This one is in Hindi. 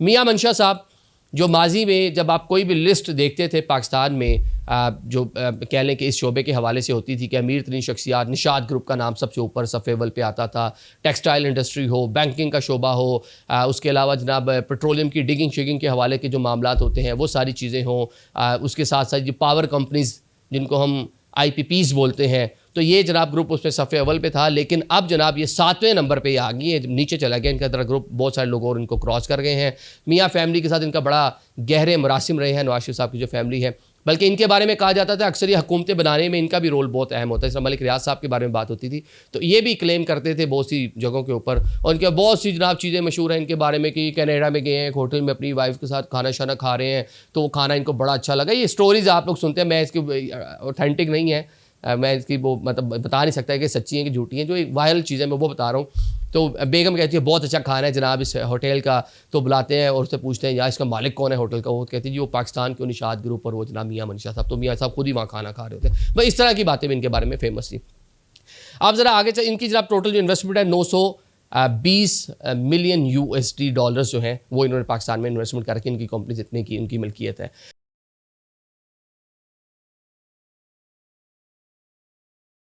मियां मंशा साहब, जो माजी में जब आप कोई भी लिस्ट देखते थे पाकिस्तान में, जो कह लें कि इस शोबे के हवाले से होती थी कि अमीर तरीन शख्सियात, निशात ग्रुप का नाम सबसे ऊपर सफ़े अव्वल पे आता था, टेक्सटाइल इंडस्ट्री हो, बैंकिंग का शोबा हो, उसके अलावा जनाब पेट्रोलियम की डिगिंग शिगिंग के हवाले के जो मामलात होते हैं वो सारी चीज़ें हों, उसके साथ साथ जो पावर कंपनीज़ जिनको हम IPPs बोलते हैं, तो ये जनाब ग्रुप उसमें सफ़े अव्वल पे था। लेकिन अब जनाब ये 7वें नंबर पे आ गई है, नीचे चला गया इनका ग्रुप, बहुत सारे लोग और इनको क्रॉस कर गए हैं। मियाँ फैमिली के साथ इनका बड़ा गहरे मरासिम रहे हैं, नवाज शरीफ साहब की जो फैमिली है, बल्कि इनके बारे में कहा जाता था अक्सर ये हुकूमतें बनाने में इनका भी रोल बहुत अहम होता है। जैसे मलिक रियाज साहब के बारे में बात होती थी तो ये भी क्लेम करते थे बहुत सी जगहों के ऊपर, और इनके बहुत सी जनाब चीज़ें मशहूर हैं इनके बारे में कि कनाडा में गए हैं, एक होटल में अपनी वाइफ के साथ खाना शाना खा रहे हैं, तो वो खाना इनको बड़ा अच्छा लगा। ये स्टोरीज़ आप लोग सुनते हैं, मैं इसकी ऑथेंटिक नहीं है, मैं इसकी वो मतलब बता नहीं सकता कि सच्ची हैं कि झूठी हैं, जो एक वायरल चीज़ें मैं वो बता रहा हूँ। तो बेगम कहती है बहुत अच्छा खाना है जनाब इस होटल का, तो बुलाते हैं और उससे पूछते हैं यार इसका मालिक कौन है होटल का, वो कहती है जी वो पाकिस्तान के निशात ग्रुप और वो जनाब मियाँ मंशा साहब, तो मियाँ साहब खुद ही वहाँ खाना खा रहे होते हैं। भाई इस तरह की बातें भी इनके बारे में फेमस थी। आप ज़रा आगे चल, इनकी जनाब टोटल जो इन्वेस्टमेंट है 920 मिलियन USD डॉलर्स जो हैं वो इन्होंने पाकिस्तान में इन्वेस्टमेंट करके इनकी कंपनीज इतने की इनकी मिल्कियत है।